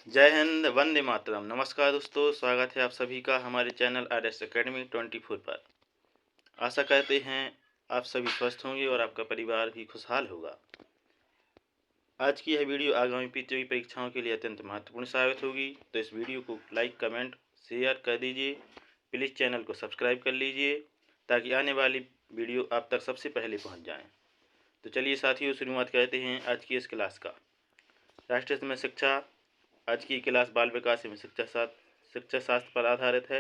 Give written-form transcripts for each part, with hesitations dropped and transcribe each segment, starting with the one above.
जय हिंद, वंदे मातरम। नमस्कार दोस्तों, स्वागत है आप सभी का हमारे चैनल RS एकेडमी 24 पर। आशा करते हैं आप सभी स्वस्थ होंगे और आपका परिवार भी खुशहाल होगा। आज की यह वीडियो आगामी प्रतियोगी परीक्षाओं के लिए अत्यंत महत्वपूर्ण साबित होगी, तो इस वीडियो को लाइक, कमेंट, शेयर कर दीजिए। प्लीज़ चैनल को सब्सक्राइब कर लीजिए ताकि आने वाली वीडियो आप तक सबसे पहले पहुँच जाएँ। तो चलिए साथियों, शुरुआत करते हैं आज की इस क्लास का। राष्ट्रीय में शिक्षा। आज की क्लास बाल विकास एवं शिक्षा शास्त्र पर आधारित है।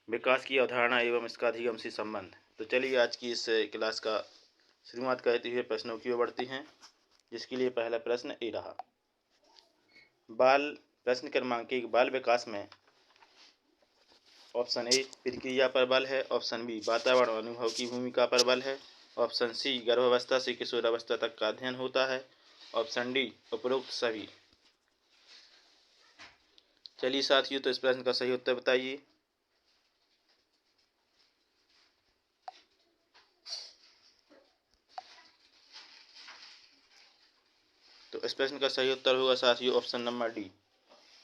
विकास की अवधारणा एवं इसका अधिगम से संबंध। तो चलिए आज की इस क्लास का शुरुआत करते हुए प्रश्नों की ओर बढ़ते हैं, जिसके लिए पहला प्रश्न ए रहा। प्रश्न क्रमांक 1, बाल विकास में ऑप्शन ए प्रक्रिया पर बल है, ऑप्शन बी वातावरण और अनुभव की भूमिका पर बल है, ऑप्शन सी गर्भावस्था से किशोरावस्था तक का अध्ययन होता है, ऑप्शन डी उपरोक्त सभी। चलिए साथियों, तो इस प्रश्न का सही उत्तर बताइए। तो इस प्रश्न का सही उत्तर होगा साथियों ऑप्शन नंबर डी,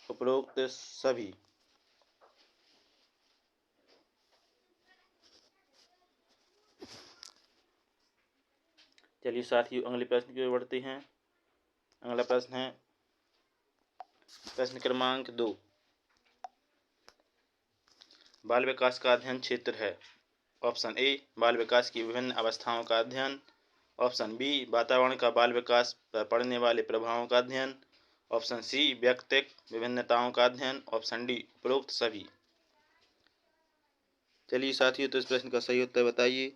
उपरोक्त सभी। चलिए साथियों, अगले प्रश्न की ओर बढ़ते हैं। अगला प्रश्न है प्रश्न क्रमांक 2, बाल विकास का अध्ययन क्षेत्र है। ऑप्शन ए बाल विकास की विभिन्न अवस्थाओं का अध्ययन, ऑप्शन बी वातावरण का बाल विकास पर पड़ने वाले प्रभावों का अध्ययन, ऑप्शन सी व्यक्तिक विभिन्नताओं का अध्ययन, ऑप्शन डी उपरोक्त सभी। चलिए साथियों, तो इस प्रश्न का सही उत्तर बताइए।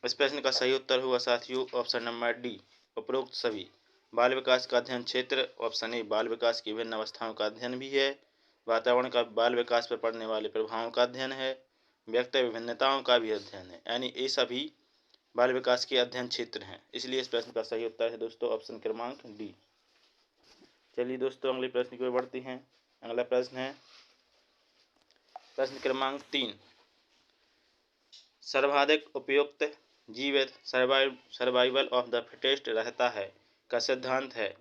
इस प्रश्न का सही उत्तर होगा साथियों ऑप्शन नंबर डी, उपरोक्त सभी। बाल विकास का अध्ययन क्षेत्र। ऑप्शन ए बाल विकास की विभिन्न अवस्थाओं का अध्ययन भी है, वातावरण का बाल विकास पर पड़ने वाले प्रभावों का अध्ययन है, व्यक्ति विभिन्नताओं का भी अध्ययन है, यानी ये सभी बाल विकास के अध्ययन क्षेत्र हैं। इसलिए इस प्रश्न का सही उत्तर है दोस्तों ऑप्शन क्रमांक डी। चलिए दोस्तों, अगले प्रश्न की ओर बढ़ते हैं। अगला प्रश्न है प्रश्न क्रमांक 3, सर्वाधिक उपयुक्त जीवित सर्वाइवल ऑफ द फिटेस्ट रहता है का सिद्धांत है।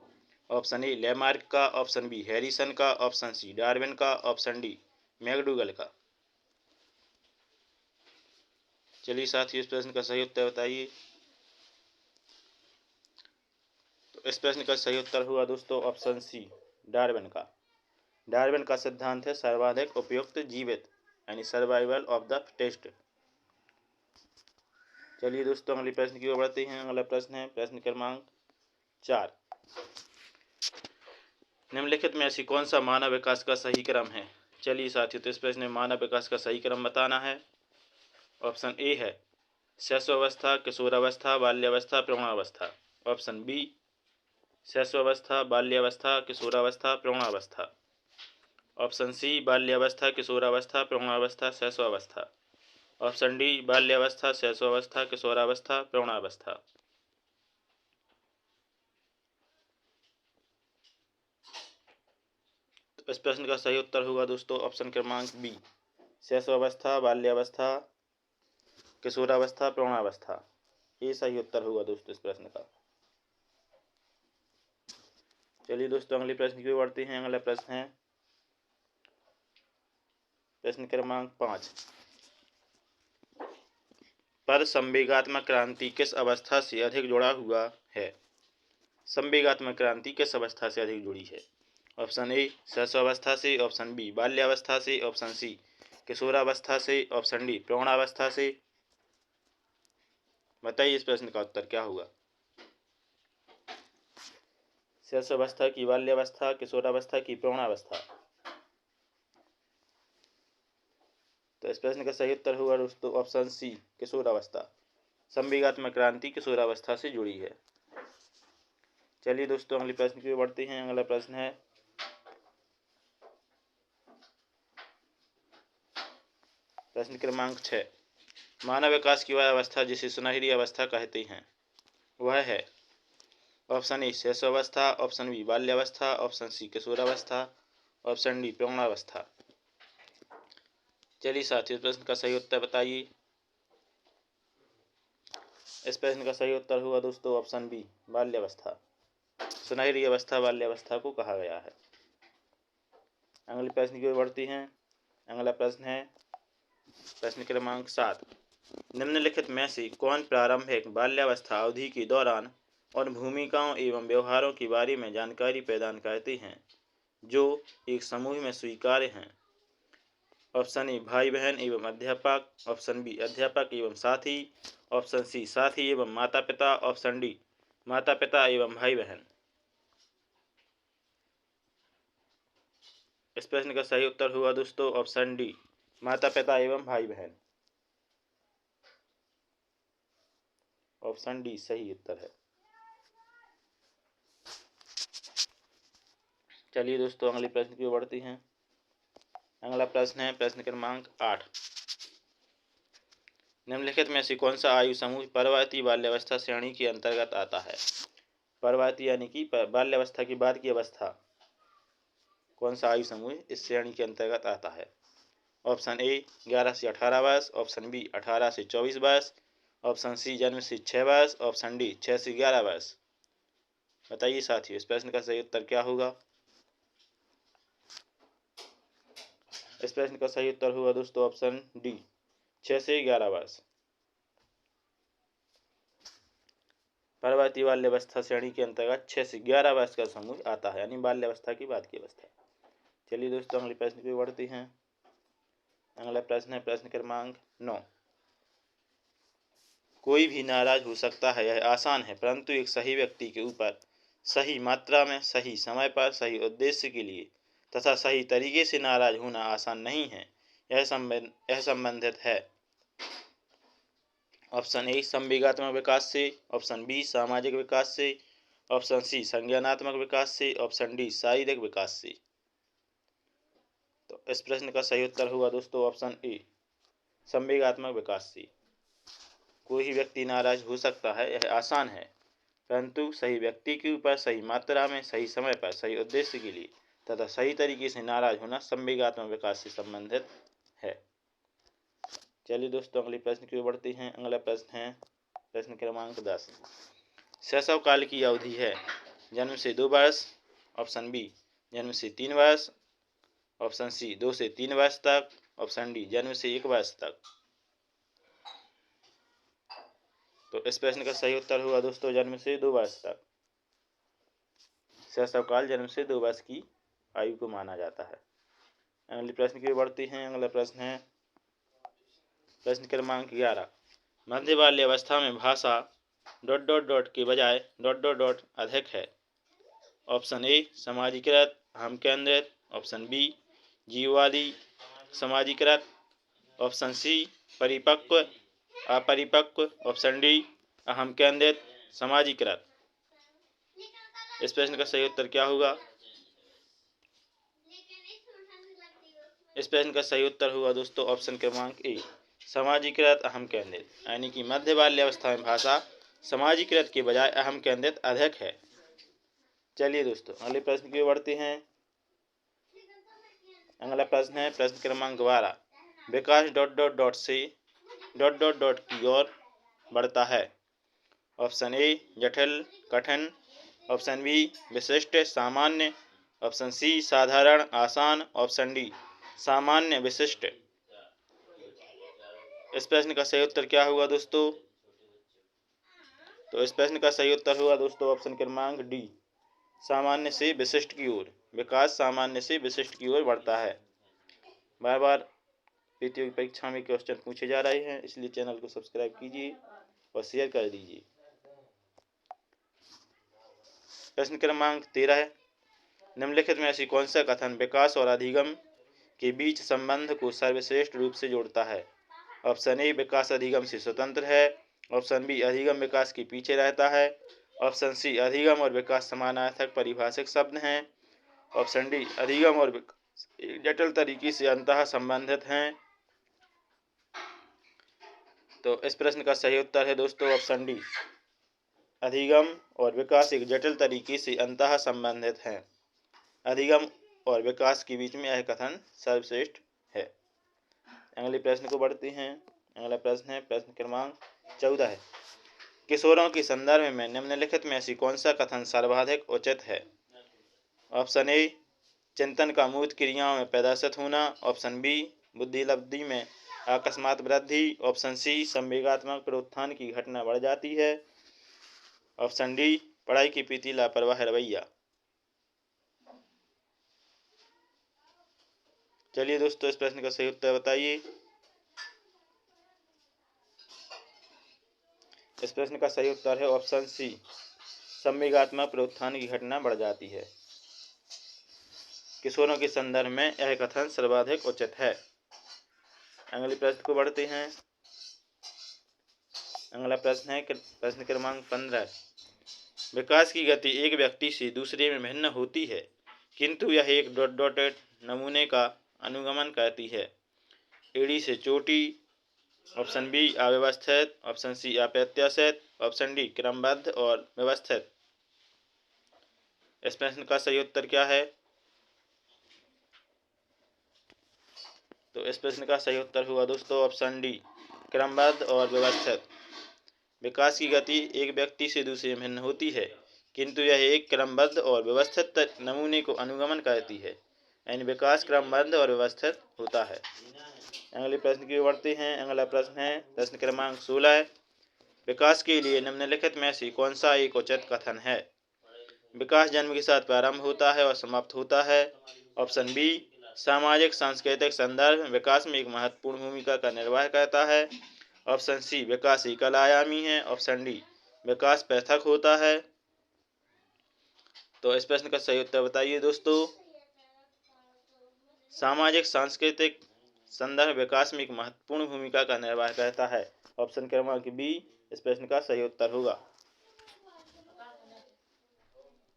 ऑप्शन ए लेमार्क का, ऑप्शन बी हैरिसन का, ऑप्शन सी डार्विन का, ऑप्शन डी मैकडूगल का। चलिए साथियों, इस प्रश्न का सही उत्तर बताइए। तो इस प्रश्न का सही उत्तर हुआ दोस्तों ऑप्शन सी डार्विन का। डार्विन का सिद्धांत है सर्वाधिक उपयुक्त जीवित, यानी सर्वाइवल ऑफ द फिटेस्ट। चलिए दोस्तों, अगले प्रश्न की ओर बढ़ते हैं। अगला प्रश्न है प्रश्न क्रमांक 4, निम्नलिखित में ऐसी कौन सा मानव विकास का सही क्रम है। चलिए साथियों, तो इस प्रश्न में मानव विकास का सही क्रम बताना है। ऑप्शन ए है शैशवावस्था, किशोरावस्था, बाल्यावस्था, प्रौढ़ावस्था, ऑप्शन बी शैशवावस्था, बाल्यावस्था, किशोरावस्था, प्रौढ़ावस्था, ऑप्शन सी बाल्यावस्था, किशोरावस्था, प्रौढ़ावस्था, शैशवावस्था, ऑप्शन डी बाल्यावस्था, शैशवावस्था, किशोरावस्था, प्रौढ़ावस्था। तो इस प्रश्न का सही उत्तर होगा दोस्तों ऑप्शन क्रमांक बी, शैशवावस्था, बाल्यावस्था, किशोरावस्था, प्रौढ़ावस्था। ये सही उत्तर होगा दोस्तों इस प्रश्न का। चलिए दोस्तों, अगले प्रश्न की ओर बढ़ते हैं। अगला प्रश्न है प्रश्न क्रमांक 5, पर संवेगात्मक क्रांति किस अवस्था से अधिक जुड़ा हुआ है। संवेगात्मक क्रांति किस अवस्था से अधिक जुड़ी है। ऑप्शन ए शैशवावस्था से, ऑप्शन बी बाल्यावस्था से, ऑप्शन सी किशोरावस्था से, ऑप्शन डी प्रौढ़ावस्था से। बताइए इस प्रश्न का उत्तर क्या होगा। शैशवावस्था की, बाल्यावस्था, किशोरावस्था की, प्रौढ़ावस्था। तो इस प्रश्न का सही उत्तर होगा दोस्तों ऑप्शन सी किशोरावस्था। संवेगात्मक क्रांति किशोरावस्था से जुड़ी है। चलिए दोस्तों, अगले प्रश्न की ओर बढ़ते हैं। अगला प्रश्न है प्रश्न क्रमांक 6, मानव विकास की वह अवस्था जिसे सुनहरी अवस्था कहते हैं वह है। ऑप्शन ए शैशवावस्था, ऑप्शन बी बाल्यावस्था, ऑप्शन सी किशोरावस्था, ऑप्शन डी प्रौढ़ावस्था। चलिए साथियों, प्रश्न का सही उत्तर बताइए। इस प्रश्न का सही उत्तर होगा दोस्तों ऑप्शन बी, बाल्यावस्था। सुनहरी अवस्था बाल्यावस्था को कहा गया है। अगले प्रश्न की ओर बढ़ती हैं। अगला प्रश्न है प्रश्न क्रमांक 7। निम्नलिखित में से कौन प्रारंभिक बाल्यावस्था अवधि के दौरान उन भूमिकाओं एवं व्यवहारों के बारे में जानकारी प्रदान करते हैं जो एक समूह में स्वीकार्य हैं? ऑप्शन ए भाई बहन एवं अध्यापक, ऑप्शन बी अध्यापक एवं साथी, ऑप्शन सी साथी एवं माता पिता, ऑप्शन डी माता पिता एवं भाई बहन। इस प्रश्न का सही उत्तर हुआ दोस्तों ऑप्शन डी, माता पिता एवं भाई बहन। ऑप्शन डी सही उत्तर है। चलिए दोस्तों अगले प्रश्न की ओर बढ़ते हैं। अगला प्रश्न है प्रश्न क्रमांक 8। निम्नलिखित में से कौन सा आयु समूह पर्वतीय बाल्यावस्था श्रेणी के अंतर्गत आता है? पर्वतीय यानी कि बाल्यावस्था की बाद की अवस्था, कौन सा आयु समूह इस श्रेणी के अंतर्गत आता है? ऑप्शन ए 11 से 18 वर्ष, ऑप्शन बी 18 से 24 वर्ष, ऑप्शन सी जन्म से 6 वर्ष, ऑप्शन डी 6 से 11 वर्ष। बताइए साथियों इस प्रश्न का सही उत्तर क्या होगा? इस प्रश्न का सही उत्तर होगा दोस्तों ऑप्शन डी, 6 से 11 वर्ष। पर्वतीय बाल्यावस्था श्रेणी के अंतर्गत 6 से 11 वर्ष का समूह आता है, यानी बाल्यावस्था की बाद की अवस्था। चलिए दोस्तों अगले प्रश्न की ओर बढ़ते हैं। अगला प्रश्न है प्रश्न क्रमांक 9। कोई भी नाराज हो सकता है, यह आसान है, परंतु एक सही व्यक्ति के ऊपर सही मात्रा में, सही समय पर, सही उद्देश्य के लिए तथा सही तरीके से नाराज होना आसान नहीं है। यह संबंधित है ऑप्शन ए संवेगात्मक विकास से, ऑप्शन बी सामाजिक विकास से, ऑप्शन सी संज्ञानात्मक विकास से, ऑप्शन डी शारीरिक विकास से। तो इस प्रश्न का सही उत्तर होगा दोस्तों ऑप्शन ए संवेगात्मक विकास से। कोई व्यक्ति नाराज हो सकता है, यह आसान है, परंतु सही व्यक्ति के ऊपर सही मात्रा में, सही समय पर, सही उद्देश्य के लिए तथा सही तरीके से नाराज होना संवेगात्मक विकास से संबंधित है। चलिए दोस्तों अगले प्रश्न की ओर बढ़ते हैं। अगला प्रश्न है प्रश्न क्रमांक 10। शैशव काल की अवधि है जन्म से 2 वर्ष, ऑप्शन बी जन्म से 3 वर्ष, ऑप्शन सी 2 से 3 वर्ष तक, ऑप्शन डी जन्म से 1 वर्ष तक। तो इस प्रश्न का सही उत्तर होगा दोस्तों जन्म से 2 वर्ष तक। शैशव काल जन्म से 2 वर्ष की आयु को माना जाता है। अगले प्रश्न की ओर बढ़ते हैं। अगला प्रश्न है प्रश्न क्रमांक 11। मध्य बाल्यावस्था में भाषा ... के बजाय ... अधिक है। ऑप्शन ए समाजीकृत अहम केंद्रित, ऑप्शन बी जीववादी समाजीकृत, ऑप्शन सी परिपक्व अपरिपक्व, ऑप्शन डी अहम केंद्रित समाजीकृत। इस प्रश्न का सही उत्तर क्या होगा? इस प्रश्न का सही उत्तर होगा दोस्तों ऑप्शन क्रमांक ए समाजीकृत अहम केंद्रित, यानी कि मध्य बाल्यावस्था में भाषा समाजीकृत के बजाय अहम केंद्रित अधिक है। चलिए दोस्तों अगले प्रश्न की ओर बढ़ते हैं। अगला प्रश्न है प्रश्न क्रमांक 12। विकास ... से ... की ओर बढ़ता है। ऑप्शन ए जटिल कठिन, ऑप्शन बी विशिष्ट सामान्य, ऑप्शन सी साधारण आसान, ऑप्शन डी सामान्य विशिष्ट। इस प्रश्न का सही उत्तर क्या होगा दोस्तों? तो इस प्रश्न का सही उत्तर होगा दोस्तों ऑप्शन क्रमांक डी सामान्य से विशिष्ट की ओर। विकास सामान्य से विशिष्ट की ओर बढ़ता है। बार बार प्रतियोगी परीक्षा में क्वेश्चन पूछे जा रहे हैं, इसलिए चैनल को सब्सक्राइब कीजिए और शेयर कर दीजिए। प्रश्न क्रमांक 13। निम्नलिखित में ऐसी कौन सा कथन विकास और अधिगम के बीच संबंध को सर्वश्रेष्ठ रूप से जोड़ता है? ऑप्शन ए विकास अधिगम से स्वतंत्र है, ऑप्शन बी अधिगम विकास के पीछे रहता है, ऑप्शन सी अधिगम और विकास समानार्थक परिभाषिक शब्द हैं, ऑप्शन डी अधिगम और विकास एक जटिल तरीके से अंतः संबंधित हैं। तो इस प्रश्न का सही उत्तर है दोस्तों ऑप्शन डी अधिगम और विकास एक जटिल तरीके से अंतः संबंधित हैं। अधिगम और विकास के बीच में यह कथन सर्वश्रेष्ठ है। अगले प्रश्न को बढ़ते हैं। अगला प्रश्न है प्रश्न क्रमांक 14 है। किशोरों के संदर्भ में निम्नलिखित में से कौन सा कथन सर्वाधिक उचित है? ऑप्शन ए, चिंतन का मूर्त क्रियाओं में पैदाशत होना। ऑप्शन बी, बुद्धि लब्धि में अकस्मात वृद्धि। ऑप्शन सी, संवेगात्मक प्रोत्थान की घटना बढ़ जाती है। ऑप्शन डी, पढ़ाई के प्रति लापरवाह रवैया। चलिए दोस्तों, इस प्रश्न का सही उत्तर बताइए। इस प्रश्न का सही उत्तर है ऑप्शन सी, संवेगात्मक प्रोत्थान की घटना बढ़ जाती है। किशोरों के संदर्भ में यह कथन सर्वाधिक उचित है। अगले प्रश्न को बढ़ते हैं। अगला प्रश्न है प्रश्न क्रमांक 15। विकास की गति एक व्यक्ति से दूसरे में भिन्न होती है, किंतु यह एक डॉटेड नमूने का अनुगमन करती है। एड़ी से चोटी। ऑप्शन बी, अव्यवस्थित। ऑप्शन सी, अप्रत्याशित। ऑप्शन डी, क्रमबद्ध और व्यवस्थित। इस प्रश्न का सही उत्तर क्या है? तो इस प्रश्न का सही उत्तर हुआ दोस्तों ऑप्शन डी, क्रमबद्ध और व्यवस्थित। विकास की गति एक व्यक्ति से दूसरे में भिन्न होती है, किंतु यह एक क्रमबद्ध और व्यवस्थित नमूने को अनुगमन करती है, यानी विकास क्रमबद्ध और व्यवस्थित होता है। अगले प्रश्न की ओर बढ़ते हैं। अगला प्रश्न है प्रश्न क्रमांक 16। विकास के लिए निम्नलिखित में से कौन सा एक उचित कथन है? विकास जन्म के साथ प्रारंभ होता है और समाप्त होता है। ऑप्शन बी, सामाजिक सांस्कृतिक संदर्भ विकास में एक महत्वपूर्ण भूमिका का निर्वाह करता है। ऑप्शन सी, विकास एकल आयामी है। ऑप्शन डी, विकास पृथक होता है। तो इस प्रश्न का सही उत्तर बताइए दोस्तों। सामाजिक सांस्कृतिक संदर्भ विकास में एक महत्वपूर्ण भूमिका का निर्वाह करता है। ऑप्शन क्रमांक बी इस प्रश्न का सही उत्तर होगा।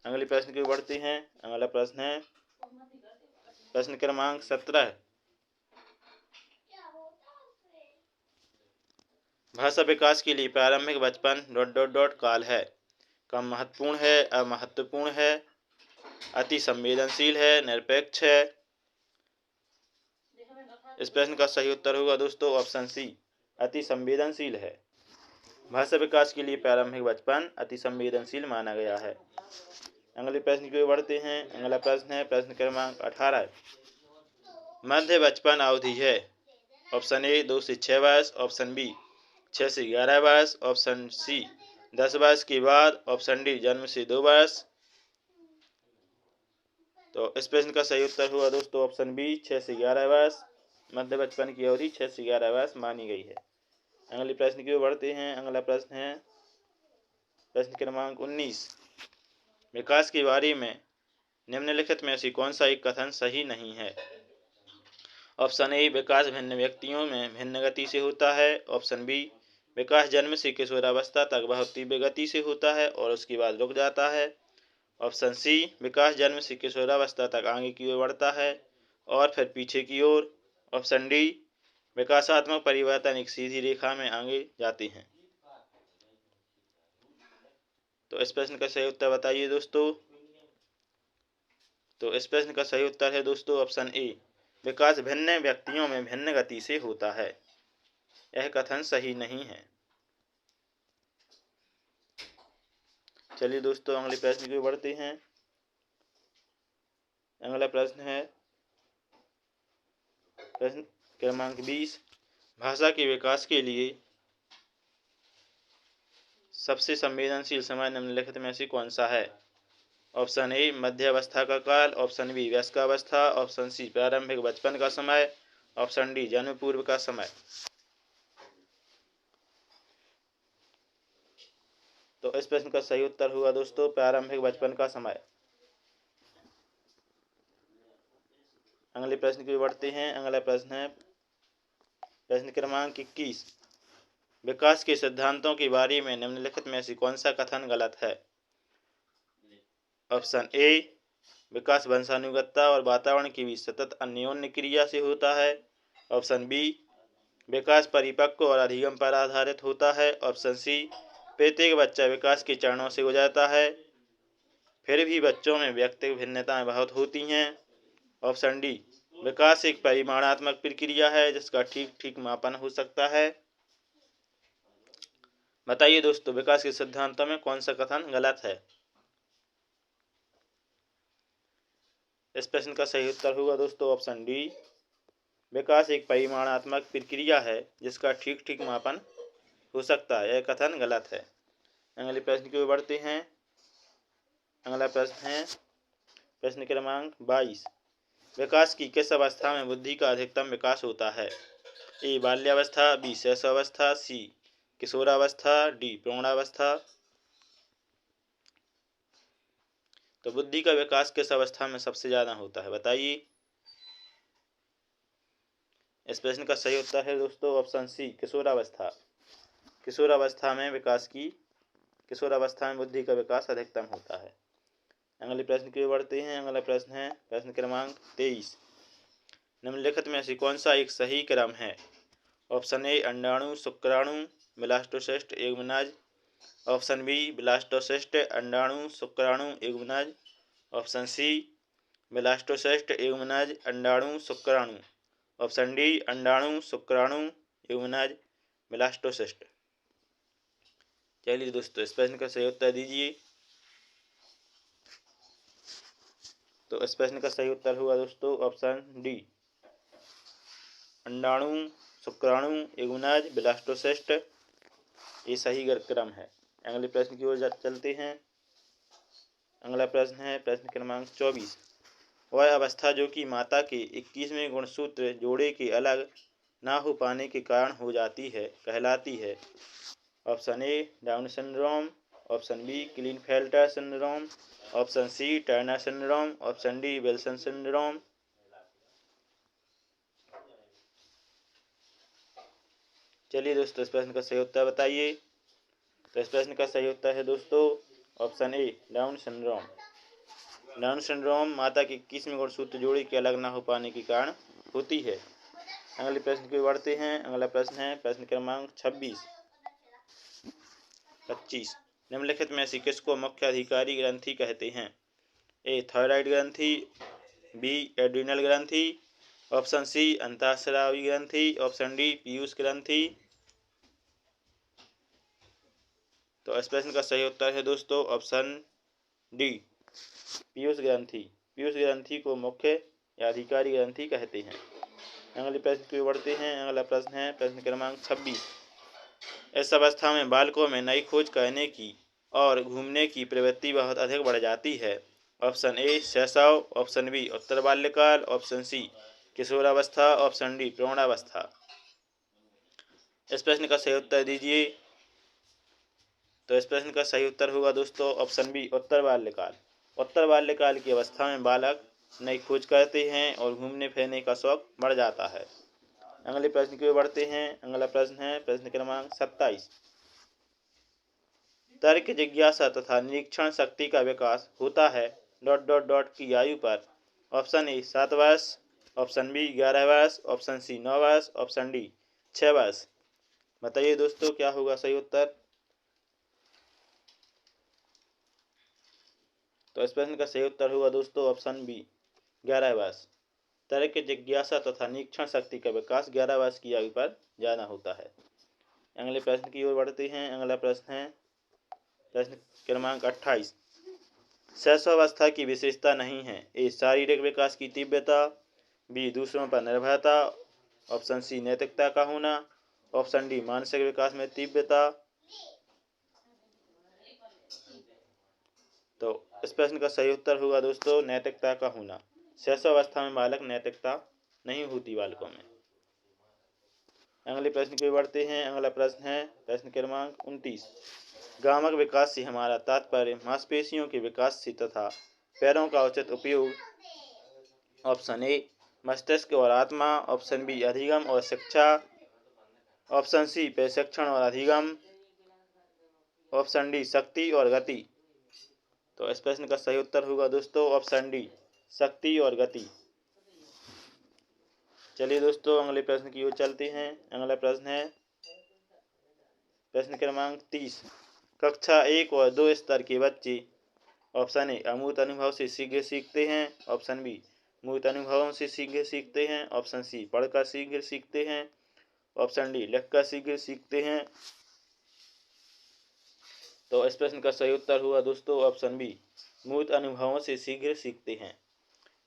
अगले प्रश्न की ओर बढ़ते हैं। अगला प्रश्न है प्रश्न क्रमांक 17। भाषा विकास के लिए प्रारंभिक बचपन ... काल है। कम महत्वपूर्ण है, अमहत्वपूर्ण है, अति संवेदनशील है, निरपेक्ष है। इस प्रश्न का सही उत्तर होगा दोस्तों ऑप्शन सी, अति संवेदनशील है। भाषा विकास के लिए प्रारंभिक बचपन अति संवेदनशील माना गया है। अगले प्रश्न की ओर बढ़ते हैं। अगला प्रश्न है प्रश्न क्रमांक 18। मध्य बचपन अवधि है। ऑप्शन ए 2 से 6 वर्ष। ऑप्शन बी 6 से 11 वर्ष। ऑप्शन सी 10 वर्ष के बाद। ऑप्शन डी जन्म से 2 वर्ष। तो इस प्रश्न का सही उत्तर हुआ दोस्तों ऑप्शन बी 6 से 11 वर्ष। मध्य बचपन की अवधि 6 से 11 वर्ष मानी गई है। अगले प्रश्न की ओर बढ़ते हैं। अगला प्रश्न है प्रश्न क्रमांक 19। विकास के बारे में निम्नलिखित में से कौन सा एक कथन सही नहीं है? ऑप्शन ए, विकास भिन्न व्यक्तियों में भिन्न गति से होता है। ऑप्शन बी, विकास जन्म से किशोरावस्था तक बहुत तीव्र गति से होता है और उसके बाद रुक जाता है। ऑप्शन सी, विकास जन्म से किशोरावस्था तक आगे की ओर बढ़ता है और फिर पीछे की ओर। ऑप्शन डी, विकासात्मक परिवर्तन एक सीधी रेखा में आगे जाते हैं। तो इस प्रश्न का सही उत्तर बताइए दोस्तों। तो इस प्रश्न का सही उत्तर है दोस्तों ऑप्शन ए, विकास भिन्न व्यक्तियों में भिन्न गति से होता है। यह कथन सही नहीं है। चलिए दोस्तों अगले प्रश्न की ओर बढ़ते हैं। अगला प्रश्न है प्रश्न क्रमांक 20। भाषा के विकास के लिए सबसे संवेदनशील समय निम्नलिखित में से कौन सा है? ऑप्शन ए, मध्य अवस्था का काल। ऑप्शन बी, वयस्कावस्था। ऑप्शन सी, प्रारंभिक बचपन का समय। ऑप्शन डी, जन्म पूर्व का समय। तो इस प्रश्न का सही उत्तर हुआ दोस्तों प्रारंभिक बचपन का समय। अगले प्रश्न की ओर बढ़ते हैं। अगला प्रश्न है प्रश्न क्रमांक 21। विकास के सिद्धांतों के बारे में निम्नलिखित में से कौन सा कथन गलत है? ऑप्शन ए, विकास वंशानुगतता और वातावरण की बीच सतत अन्योन्य क्रिया से होता है। ऑप्शन बी, विकास परिपक्व और अधिगम पर आधारित होता है। ऑप्शन सी, प्रत्येक बच्चा विकास के चरणों से गुजरता है, फिर भी बच्चों में व्यक्तिगत भिन्नताएं बहुत होती हैं। ऑप्शन डी, विकास एक परिमाणात्मक प्रक्रिया है जिसका ठीक ठीक मापन हो सकता है। बताइए दोस्तों, विकास के सिद्धांतों में कौन सा कथन गलत है? इस प्रश्न का सही उत्तर होगा दोस्तों ऑप्शन डी। विकास एक परिमाणात्मक प्रक्रिया है जिसका ठीक ठीक मापन हो सकता है, यह कथन गलत है। अगले प्रश्न की ओर बढ़ते हैं। अगला प्रश्न है प्रश्न क्रमांक 22। विकास की किस अवस्था में बुद्धि का अधिकतम विकास होता है? ए बाल्यावस्था, बी शैशवावस्था, सी किशोरावस्था, डी प्रौढ़ावस्था। तो बुद्धि का विकास किस अवस्था में सबसे ज़्यादा होता है, बताइए। इस प्रश्न का सही उत्तर है दोस्तों ऑप्शन सी किशोरावस्था। किशोरावस्था में बुद्धि का विकास अधिकतम होता है। अगले प्रश्न की ओर बढ़ते हैं। अगला प्रश्न है प्रश्न क्रमांक 23। निम्नलिखित में से कौन सा एक सही क्रम है? ऑप्शन ए अंडाणु शुक्राणु ब्लास्टोसिस्ट एगमनाज, ऑप्शन बी ब्लास्टोसिस्ट अंडाणु शुक्राणु एगमनाज, ऑप्शन सी ब्लास्टोसिस्ट एगमनाज अंडाणु शुक्राणु, ऑप्शन डी अंडाणु शुक्राणु एगमनाज ब्लास्टोसिस्ट। चलिए दोस्तों, इस प्रश्न का सही उत्तर दीजिए। तो इस प्रश्न का सही उत्तर हुआ दोस्तों ऑप्शन डी अंडाणु शुक्राणु एगमनाज ब्लास्टोसिस्ट, ये सही क्रम है। अगले प्रश्न की ओर चलते हैं। अगला प्रश्न है प्रश्न क्रमांक 24। वह अवस्था जो कि माता के 21वें गुणसूत्र जोड़े के अलग ना हो पाने के कारण हो जाती है कहलाती है? Option A Down syndrome, option B Klinefelter syndrome, option C Turner syndrome, option D Wilson syndrome. चलिए दोस्तों, इस प्रश्न का सही उत्तर बताइए। तो इस प्रश्न का सही उत्तर है दोस्तों option A Down syndrome. Down syndrome माता के 21वें गुणसूत्र जोड़ी के अलग न हो पाने के कारण होती है। अगले प्रश्न की बढ़ते हैं। अगला प्रश्न है प्रश्न क्रमांक 25। निम्नलिखित में से किसको मुख्य अधिकारी ग्रंथि कहते हैं? ए थायराइड ग्रंथि, बी एड्रिनल ग्रंथि, ऑप्शन सी अंतःस्रावी ग्रंथि, ऑप्शन डी पीयूष ग्रंथि। तो इस प्रश्न का सही उत्तर है दोस्तों ऑप्शन डी पीयूष ग्रंथि। पीयूष ग्रंथि को मुख्य या अधिकारी ग्रंथि कहते हैं। अगले प्रश्न की ओर बढ़ते हैं। अगला प्रश्न है प्रश्न क्रमांक 26। इस अवस्था में बालकों में नई खोज करने की और घूमने की प्रवृत्ति बहुत अधिक बढ़ जाती है। ऑप्शन ए शैशव, ऑप्शन बी उत्तर बाल्यकाल, ऑप्शन सी किशोरावस्था, ऑप्शन डी प्रौढ़ावस्था। इस प्रश्न का सही उत्तर दीजिए। तो इस प्रश्न का सही उत्तर होगा दोस्तों ऑप्शन बी उत्तर बाल्यकाल। उत्तर बाल्यकाल की अवस्था में बालक नई खोज करते हैं और घूमने फिरने का शौक बढ़ जाता है। अगले प्रश्न की ओर बढ़ते हैं। अगला प्रश्न है प्रश्न क्रमांक 27। तर्क जिज्ञासा तथा निरीक्षण शक्ति का विकास होता है की आयु पर? ऑप्शन ए 7 वर्ष, ऑप्शन बी 11 वर्ष, ऑप्शन सी 9 वर्ष, ऑप्शन डी 6 वर्ष। बताइए दोस्तों, क्या होगा सही उत्तर? तो इस प्रश्न का सही उत्तर होगा दोस्तों ऑप्शन बी 11 वर्ष। तर्क जिज्ञासा तथा निरीक्षण शक्ति का विकास 11 वर्ष की आयु पर ज़्यादा होता है। अगले प्रश्न की ओर बढ़ते हैं। अगला प्रश्न है प्रश्न क्रमांक 28। शैशवावस्था की विशेषता नहीं है? ए शारीरिक विकास की तीव्रता, बी दूसरों पर निर्भरता, ऑप्शन सी नैतिकता का होना, ऑप्शन डी मानसिक विकास में तीव्रता। तो इस प्रश्न का सही उत्तर होगा दोस्तों नैतिकता का होना। शैशवावस्था में बालक नैतिकता नहीं होती बालकों में। अगले प्रश्न की ओर बढ़ते हैं। अगला प्रश्न है प्रश्न क्रमांक 29। गामक विकास से हमारा तात्पर्य मांसपेशियों के विकास से तथा पैरों का उचित उपयोग। ऑप्शन ए मस्तिष्क और आत्मा, ऑप्शन बी अधिगम और शिक्षा, ऑप्शन सी प्रशिक्षण और अधिगम, ऑप्शन डी शक्ति और गति। तो इस प्रश्न का सही उत्तर होगा दोस्तों ऑप्शन डी शक्ति और गति। चलिए दोस्तों, अगले प्रश्न की ओर चलते हैं। अगला प्रश्न है प्रश्न क्रमांक 30। कक्षा 1 और 2 स्तर के बच्चे ऑप्शन ए अमूर्त अनुभव से शीघ्र सीखते हैं, ऑप्शन बी मूर्त अनुभवों से शीघ्र सीखते हैं, ऑप्शन सी पढ़कर शीघ्र सीखते हैं, ऑप्शन डी लिखकर शीघ्र सीखते हैं। तो इस प्रश्न का सही उत्तर हुआ दोस्तों ऑप्शन बी, मूर्त अनुभवों से शीघ्र सीखते हैं।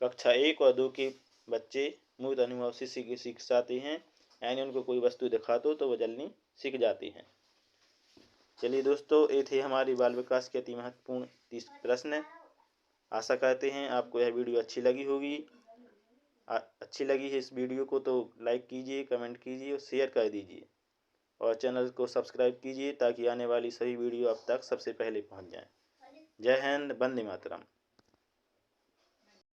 कक्षा 1 और 2 के बच्चे मूर्त अनुभव से शीघ्र सीख जाते हैं, यानी उनको कोई वस्तु दिखा दो तो वो जल्दी सीख जाते हैं। चलिए दोस्तों, ये थे हमारी बाल विकास के अति महत्वपूर्ण 30 प्रश्न। आशा करते हैं आपको यह वीडियो अच्छी लगी होगी। अच्छी लगी है इस वीडियो को तो लाइक कीजिए, कमेंट कीजिए और शेयर कर दीजिए, और चैनल को सब्सक्राइब कीजिए ताकि आने वाली सभी वीडियो आप तक सबसे पहले पहुंच जाएं। जय हिंद, वंदे मातरम।